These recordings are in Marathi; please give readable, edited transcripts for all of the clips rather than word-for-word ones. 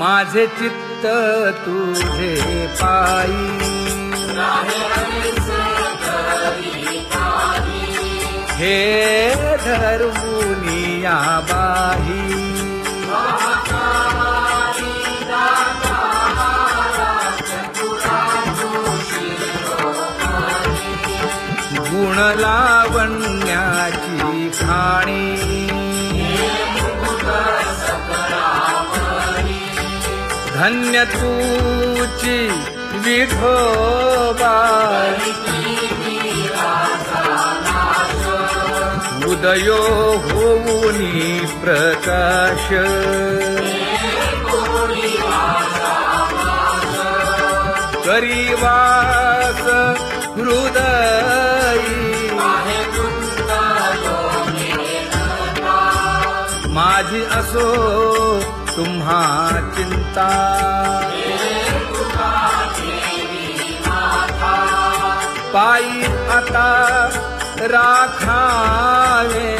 माझे चित्त तुझे पायी हे धर्मुनिया बाही गुण लावण्याची खाणी धन्य तूची विठोबा उदयो होऊनी प्रकाश करीवास हृदयी माझी असो तुम्हा चिंता पायी आता राखावे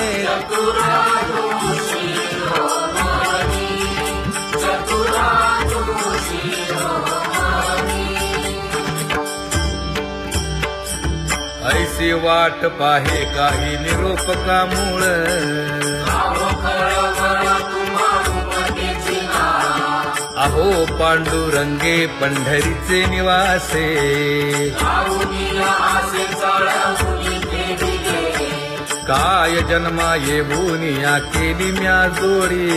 ऐसी वाट पाहे काही निरोप का मूळ अहो पांडुरंगे पंढरीचे निवासे काय जन्मा येऊन या केली म्या जोडी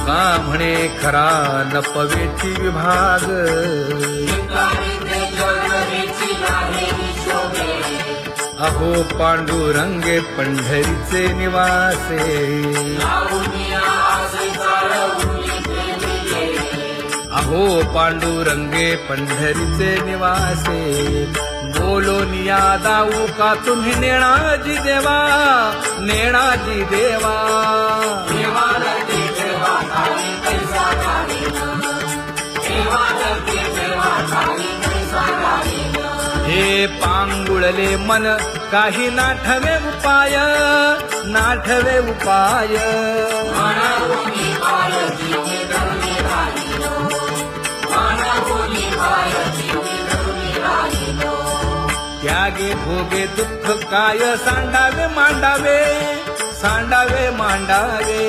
का म्हणे खरा लपवेची विभाग अहो पांडुरंगे पंढरीचे निवासे अहो पांडुरंगे पंढरीचे निवासे बोलो निया दाऊ का तुम्ही नेणाजी देवा नेणाजी देवा हे पांगुळले मन काही नाठवे उपाय नाठवे उपाय त्यागे भोगे दुःख काय सांडावे मांडावे सांडावे मांडावे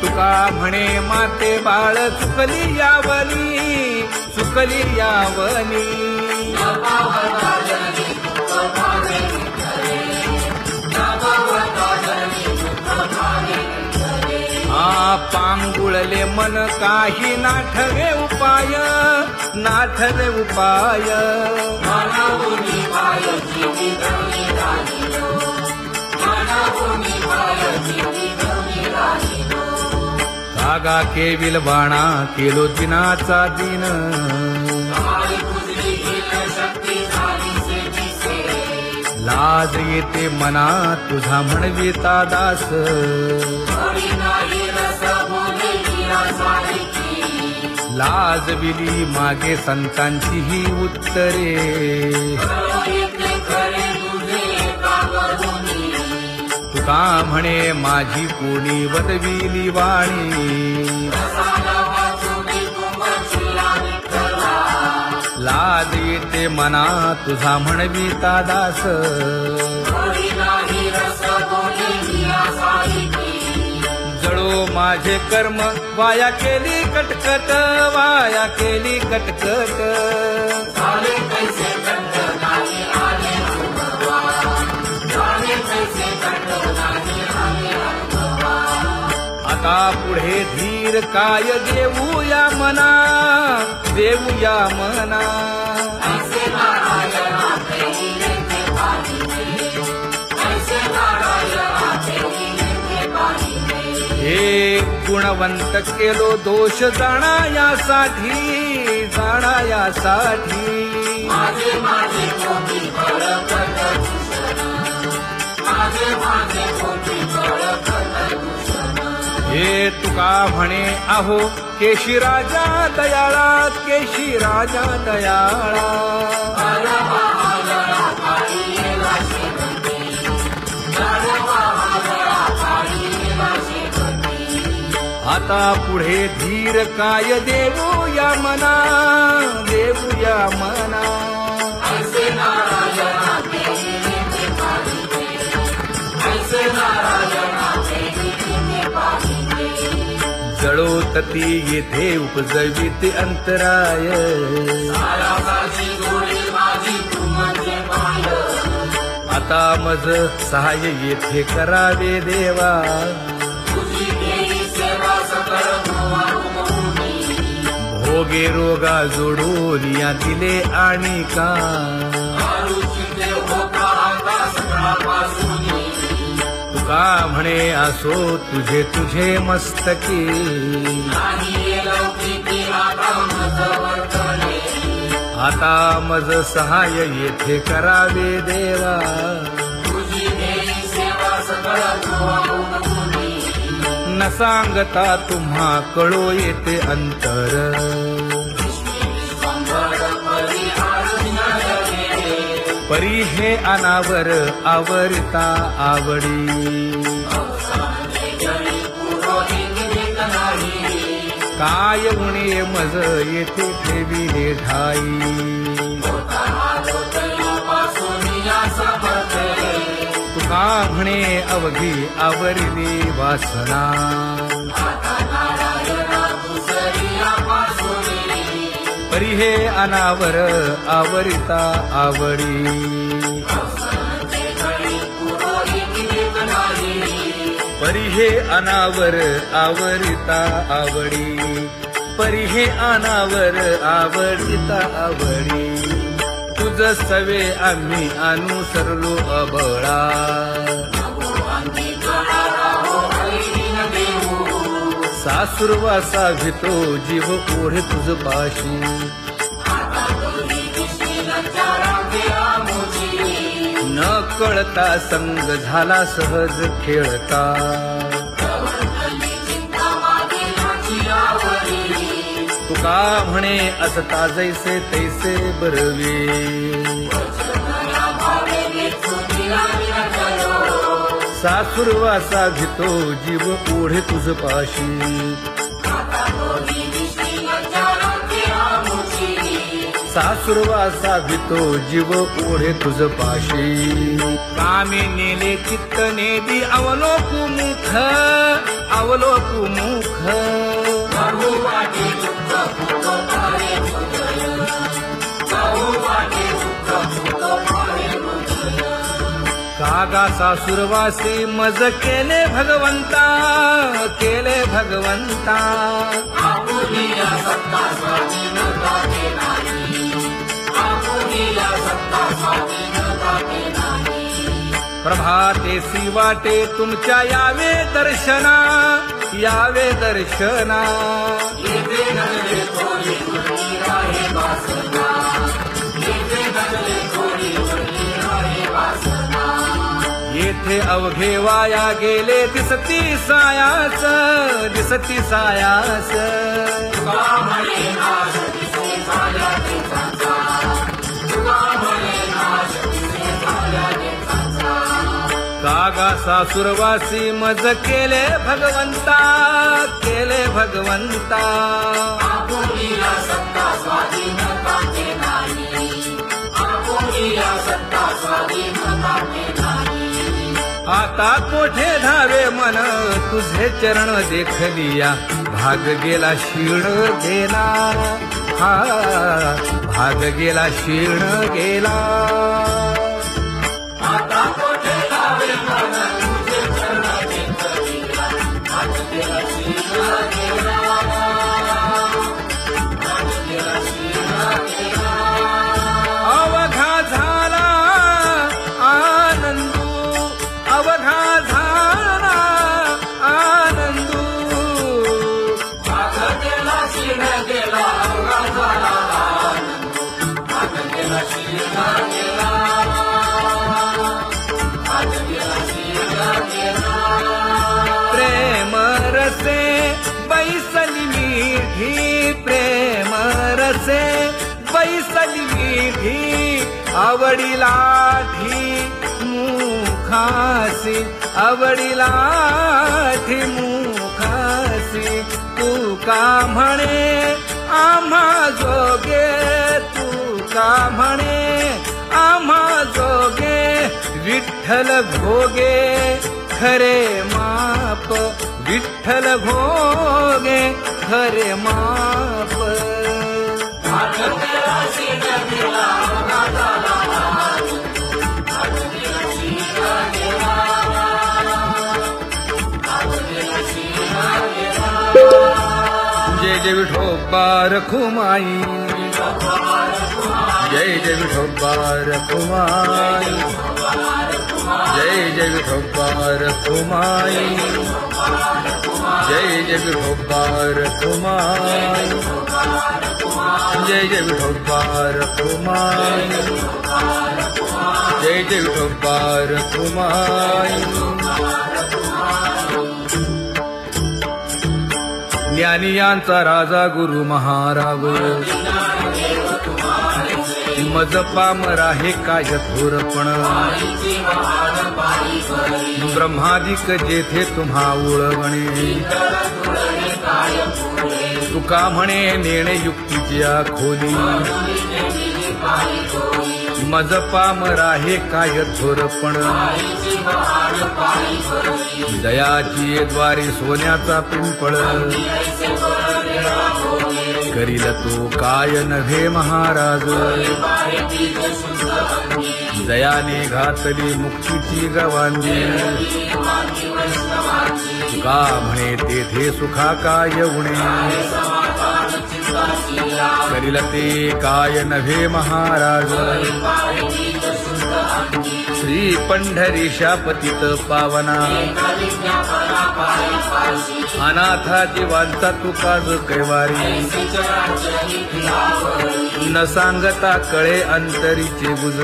तुका म्हणे माते बाळ चुकली यावनी पांगुळले मन काही नाठवे उपाय नाठवे उपाय कागा केविल बाणा केलो दिनाचा दिन लाज येते मना तुझा म्हणविता दास लाज विली मागे संतांची ही उत्तरे तुका म्हणे माझी कोणी वदविली वाणी लाज येते मना तुझा म्हणविता दास जळो माझे कर्म वाया केली कटकट वाया केली कटकट आता पुढे धीर काय देऊया मना देऊया मना हे गुणवंत केलो दोष जाणायासाठी हे तुका म्हणे आहो केशी राजा दयाळा, केशी राजा दयाळा. आता पुढे धीर काय देऊया मना, देऊया मना. जळोतती येथे उपजविते अंतराय. आता मज सहाय्य येथे करावे देवा. भोगे रोगा जोडून या दिले आणि का. तुका म्हणे असो तुझे तुझे मस्तकी. आता मज सहाय्य येथे करावे देवा. न सांगता तुम्हा कळो येते अंतर. परी हे अनावर आवरता आवडी. काय उणे मज येथे ठेविले ठाई. तुका म्हणे अवघी आवरली वासना. परी हे अनावर आवरिता आवडी. परी हे अनावर आवरिता आवडी. परी हे अनावर आवडिता आवडी. तुझ सवे आम्ही अनुसरलो अबळा. सासुरवासा भितो जीव ओढे तुझ पाशी. न कळता संग झाला सहज खेळता. तुका म्हणे असता जैसे तैसे बरवे. सासुरवासा भितो जीव ओढे तुझ पाशी. सासुरवासा भितो जीव ओढे तुझ पाशी. कामे नेले चित्त नेदी अवलोकु मुख, अवलोकु मुख. कागा सासुरवासी मज केले भगवंता, केले भगवंता. प्रभातेसी वाटे तुमच्या यावे दर्शना, यावे दर्शना. येथे अवघे वाया गेले दिसती सायास, दिसती सायास. कागा सासुरवासी मज केले भगवंता, केले भगवंता. आता कोठे धावे मन तुझे चरण देखलिया. भाग गेला क्षीण गेला, हा भाग गेला क्षीण गेला. आता कोठे धावे मन तुझे चरण देखलिया. भाग गेला क्षीण गेला, भाग गेला क्षीण गेला. अवघा झाला आनंदू, अवघा झाला आनंदू. भाग गेला क्षीण गेला, अवघा झाला आनंदू. भाग गेला क्षीण गेला, भाग गेला क्षीण गेला. प्रेम रसे बैसली मीठ, विधी प्रेम रसे बैसली विधी आवडिलाठी मुखासी आवडिलाठी मुखासी तू का म्हणे आम्हा जोगे तू का म्हणे आम्हा जोगे विठ्ठल भोगे खरे माप विठ्ठल भोगे खरे माप जय जय विठोबा रखुमाई जय जय विठोबा रखुमाई जय जय विठोबा रखुमाई जय जय विठोबा रखुमाई जय जय विठोबा रखुमाई जय जय विठोबा रखुमाई ज्ञानियांचा राजा गुरु महाराज मज पामरा हे काय थोरपण ब्रह्मादिक जेथे तुम्हा उळवणे तुका म्हणे नेणे युक्तीची खोली मज पामरा हे काय थोरपण दयाची द्वारी सोन्याचा पिंपळ करील तो काय नव्हे महाराज दयाने घातली मुक्तीची गवांजी तुका म्हणे तेथे सुखा काय उणे करील ते काय नव्हे महाराज श्री पंढरीशा पतित पावना अनाथा जीवांचा तुकाज कैवारी न सांगता कळे अंतरीचे गुज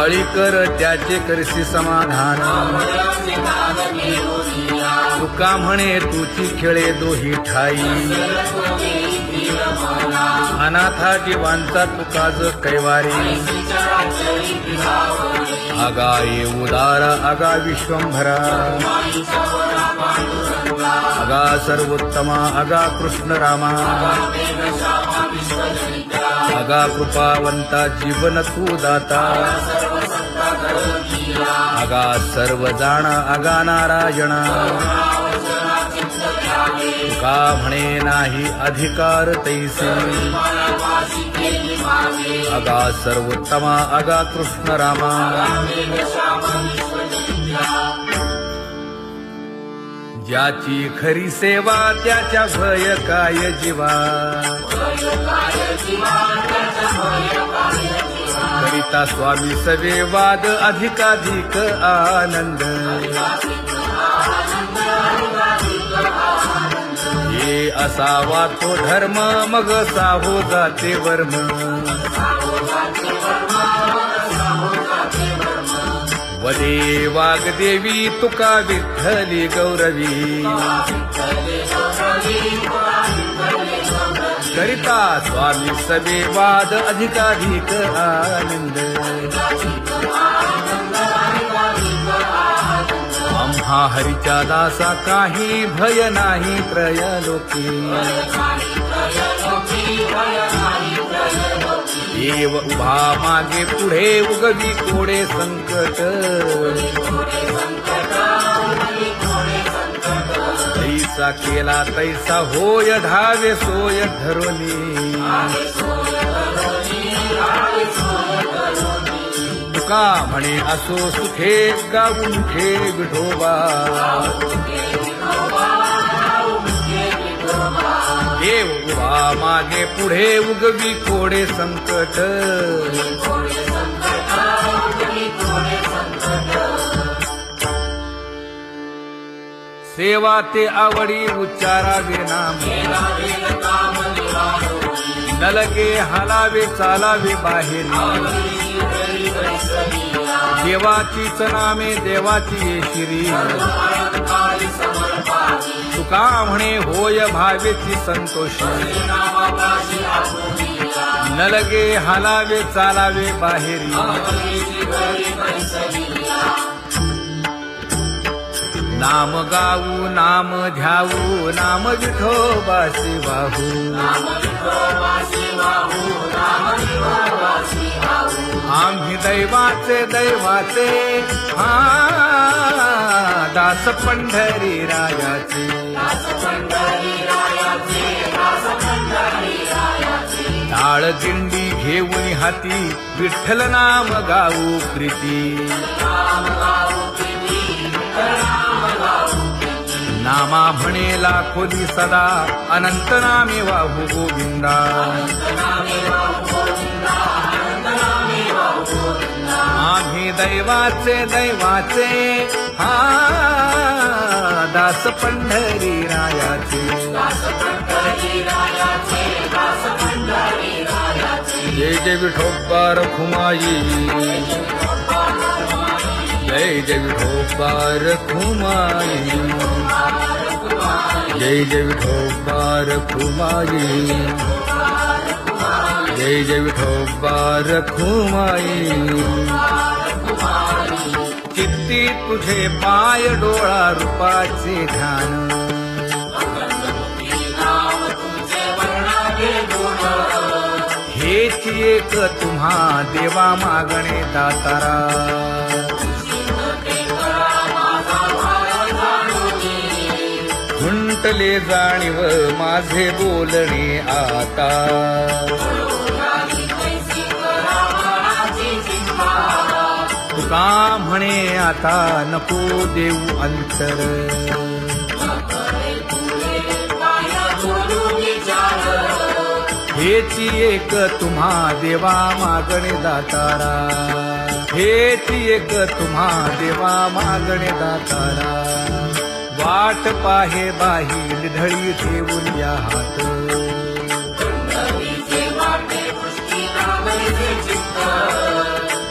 अळी कर त्याचे करशी समाधान तुका म्हणे तुची खेळे दोही ठाई अनाथा जीवांचा तुकाज कैवारी आगा ये उदारा आगा विश्वंभरा आगा सर्वोत्तमा आगा कृष्ण रामा आगा कृपावंता जीवन तू दाता आगा सर्व जाणा आगा नारायणा तुका म्हणे नाही अधिकार तैसे आगा सर्वोत्तमा आगा कृष्ण रामा ज्याची खरी सेवा त्याच्या भय काय जीवा करिता स्वामी सवे वाद अधिकाधिक आनंद ये असावा तो धर्म मग साहो जाते वर्म वदे वाग्देवी तुका विठ्ठली गौरवी करिता स्वामी सवे वाद अधिकाधिक आनंद आम्हा हरीच्या दासा काही भय नाही त्रयलोकी देव उभा मागे पुढे उगवी कोडे संकट तैसा केला तैसा होय धावे सोय धरोनी तुका म्हणे असो सुखे गाऊन ठे विठोबा देव उभा मागे पुढे उगवी कोडे संकट सेवा ते आवडी उच्चारावे नाम नलगे हालावे चालावे बाहेर देवाचीच नामे देवाची श्री तुका म्हणे होय भावेची संतोषी न लगे हालावे चालावे बाहेरी नाम गाऊ नाम ध्याऊ नाम विठोबासी वाहू आम्ही दैवाचे दैवाचे हा दास पंढरी रायाचे टाळ दिंडी घेऊन हाती विठ्ठल नाम गाऊ प्रीती नामा म्हणेला खोली सदा अनंत नामे वाहू गोविंदा आम्ही दैवाचे दैवाचे हा दास पंढरी रायाचे जय जय विठोबा रखुमाई जय जय विठोबा रखुमाई जय जय विठोबा रखुमाई जय जय विठोबा रखुमाई चित्ती तुझे पाय डोळा रूपाचे ध्यान हेच एक तुम्हा देवा मागणे दातारा खुंटले जाणीव माझे बोलणे आता तुका म्हणे आता नको देऊ अंतर हेची एक तुम्हा देवा मागणे दातारा हेची एक तुम्हा देवा मागणे दातारा वाट पाहे बाही ढळी ठेवून या हात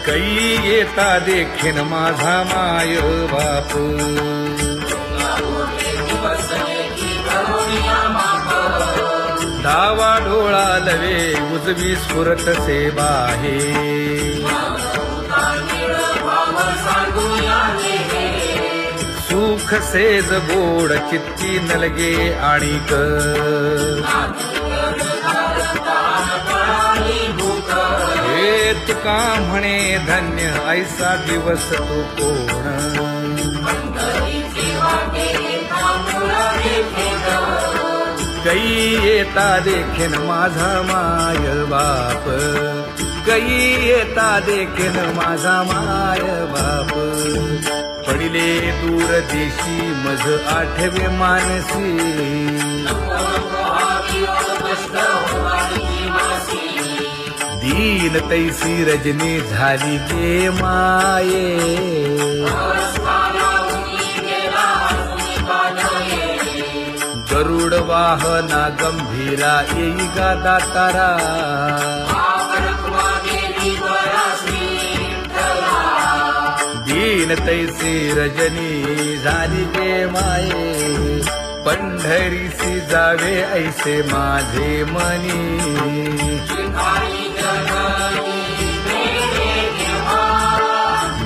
कै येता देखीन माझा माय बाप डावा डोळा लवे उजवी स्फुरत से बाहे सुख सेज गोड चित्ती नलगे आणिक हे तुका म्हणे धन्य ऐसा दिवस तो कोण कै येता देखीन माझा माय बाप कै येता देखीन माझा माय बाप पडिले दूर देशी मज आठवे मानसी दीन तैसी रजनी झाली गे माये गरुड वाहना गंभीरा येई गा दातारा दीन तैसी रजनी झाली गे माये पंढरीसी जावे ऐसे माझे मनी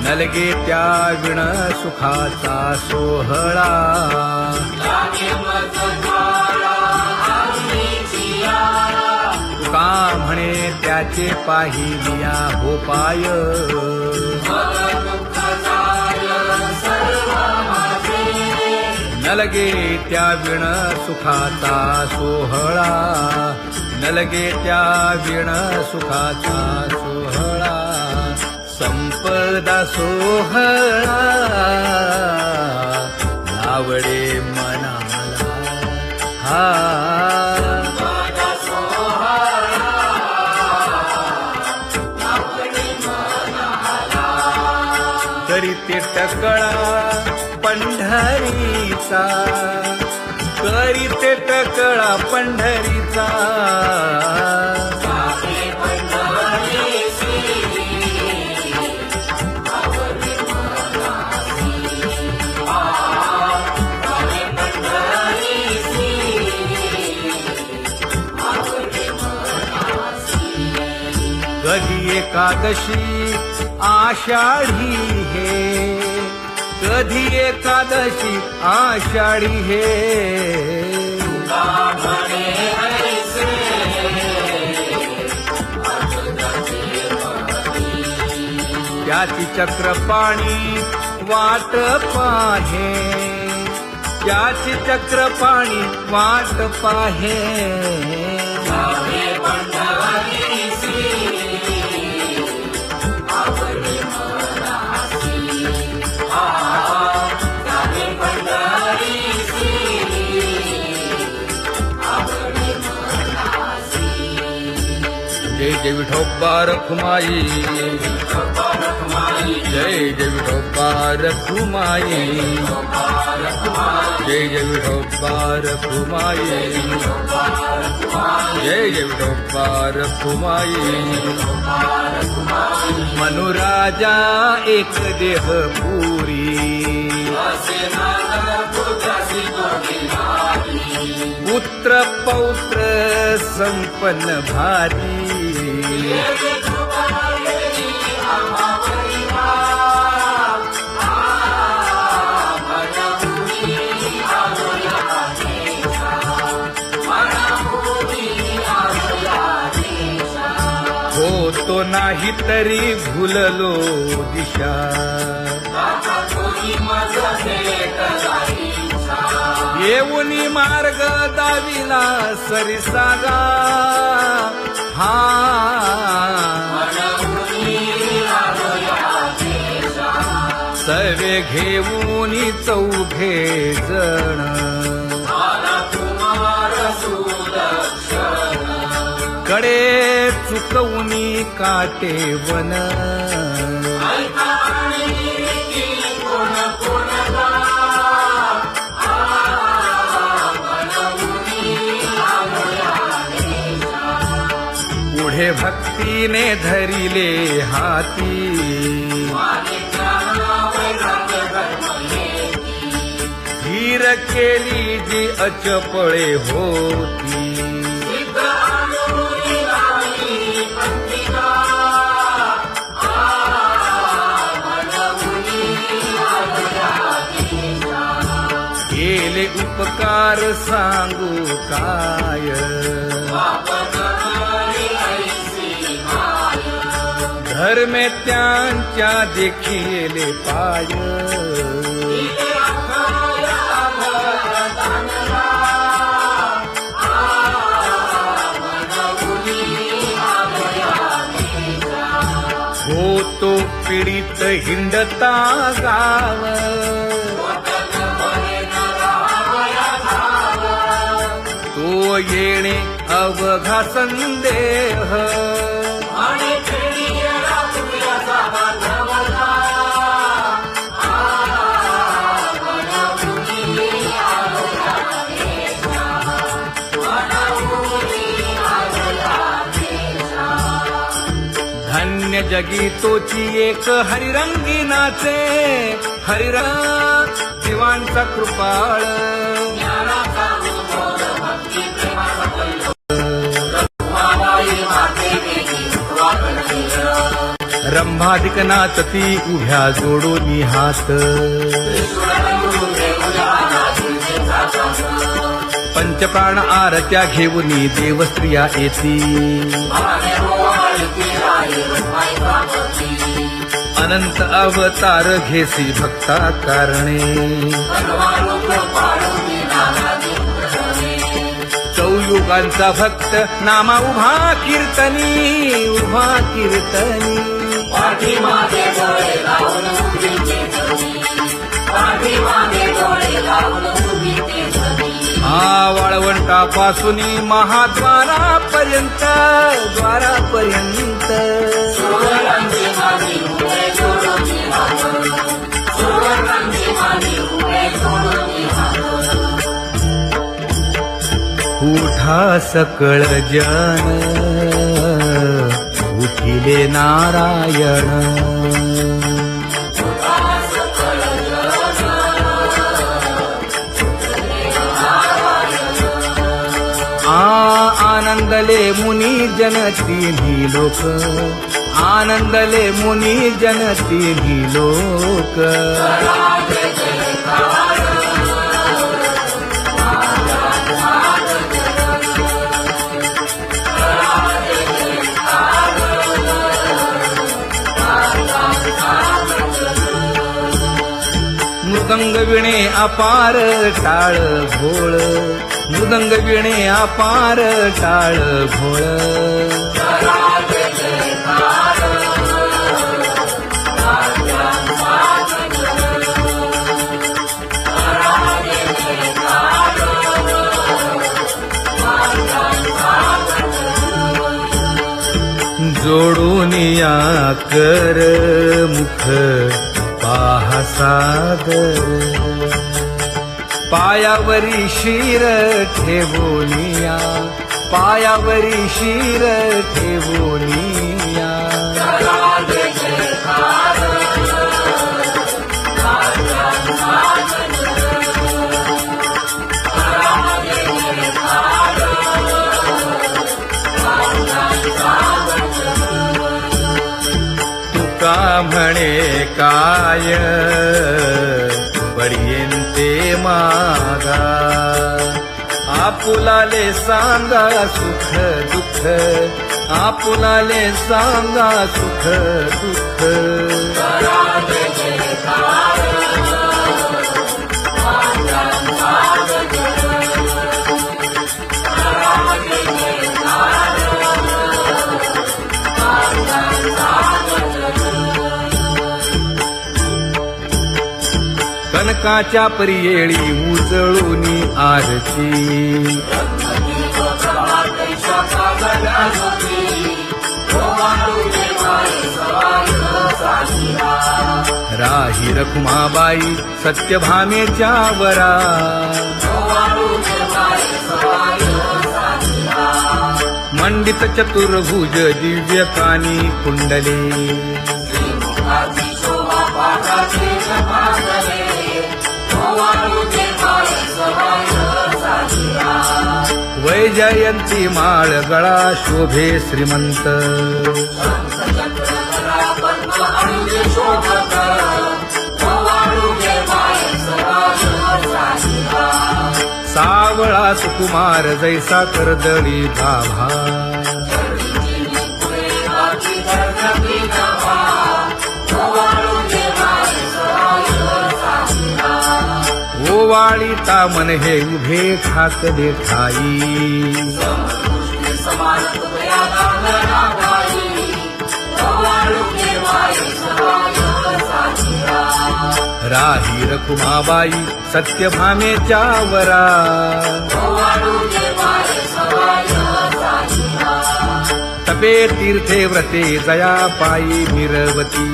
नलगे त्या विण सुखाचा सोहळा तुका म्हणे त्याचे पाहिलिया हो पाय नलगे त्या विण सुखाचा सोहळा नलगे त्या विण सुखाचा सोहळा संपदा सोहळा आवडे मनाला हा करीते टकळा पंढरीचा करीते टकळा पंढरीचा कधी एकादशी आषाढी हे, कधी एकादशी आषाढी हे. त्याची चक्रपाणी वाट पाहे, त्याची चक्रपाणी वाट पाहे. जय जय विठोबा रखुमाई, जय जय विठोबा रखुमाई, जय जय विठोबा रखुमाई, जय जय विठोबा रखुमाई. मनुराजा एक देह पुरी, पुत्र पौत्र संपन्न भारी. होतो नाही तरी भुललो दिशा, येऊनी मार्ग दाविला सरिसागा. हा सर्वे घेऊनी चौघे जण, कडे चुकवूनी काटे वन. पुढे भक्तीने धरिले हाती, धीर केली जी अचपळे होती. केले उपकार सांगू काय, धर्मे त्यांच्या देखिले पाय. होतो पीडित हिंडता गाव, तो येणे अवघा संदेह. धन्य जगी तोची एक हरिरंगी नाचे, हरिरंग जीवांचा कृपाळ. रंभाधिक नाचती उभ्या जोडोनी हात, पंचप्राण आरत्या घेऊनी देवस्त्रिया येती. अनंत अवतार घेसी भक्ता कारणे, चौयुगांचा भक्त नामा उभा कीर्तनी, उभा कीर्तनी. पाठीमागे डोळे लावून उभी तेजनी, पाठीमागे डोळे लावून उभी तेजनी. वाळवंटापासून महाद्वारापर्यंत, द्वारापर्यंत. सुवर्णांची मागी उभे जोडून हात, सुवर्णांची मागी उभे जोडून हात. उठा सकळ जन, उठिले नारायण. आनंद आनंदले मुनी जन तिन्ही लोक, आनंदले मुनी जन तिन्ही लोक. मृदंग विणे अपार टाळ भोळ, मृदंग विणे अपार टाळ भोळ. जोडून या कर मुख पाहा सादर, पायावरी शिर ठेवोनिया, पायावरी शिर ठेवोनिया. तुका म्हणे काय बडियेंते मागा, आपुलाले सांगा सुख दुःख, आपुलाले सांगा सुख दुःख. कनकाच्या परियेळी उजळूनी आरती, राही रखुमाबाई सत्यभामेच्या वरा, मंडित चतुर्भुज दिव्य कानी कुंडले, वैजयंती माळ गळा शोभे श्रीमंत, सावळा सुकुमार जैसा कर्दळी गाभा, ओवाळी तामन हे उभे ठाकले ठाई, राही रखुमाबाई सत्यभामेच्या वरा, तपे तीर्थे व्रते जया पायी मिरवती,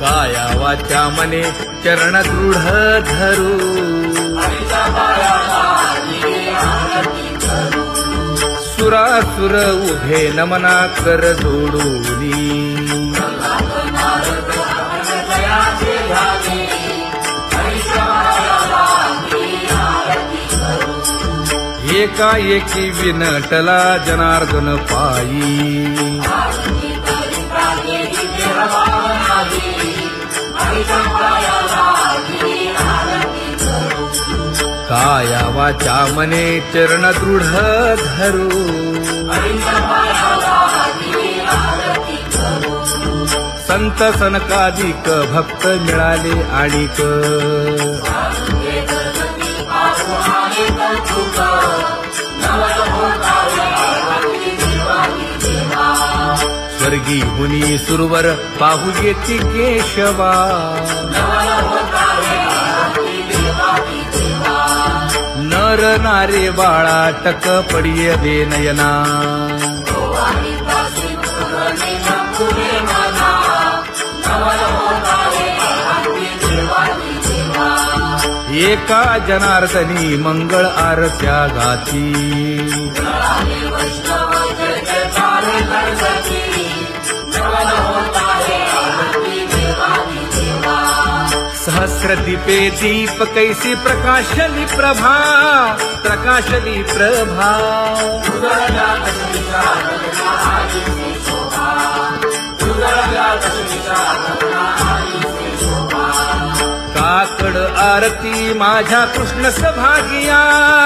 काया वाचा मने चरण दृढ धरू, सुरासुर उभे नमना कर जोडूनी, एकाएकी विनटला जनार्दन पायी, काया वाचा मने चरण दृढ धरू, संत सनकाधिक भक्त मिळाले आणिक, स्वर्गी मुनी सुरवर पाहू येती केशवा, नर नारे बाळा टक पडिये दे नयना, एका जनार्दनी मंगळ आरत्या गाती, सहस्रदीपे दीप कैसी प्रकाशली प्रभा, प्रकाशली प्रभा. उजळला लक्ष्मीचा लग्ना आईची शोभा, उजळला लक्ष्मीचा लग्ना आईची शोभा. काकड आरती माझ्या कृष्ण सभागिया.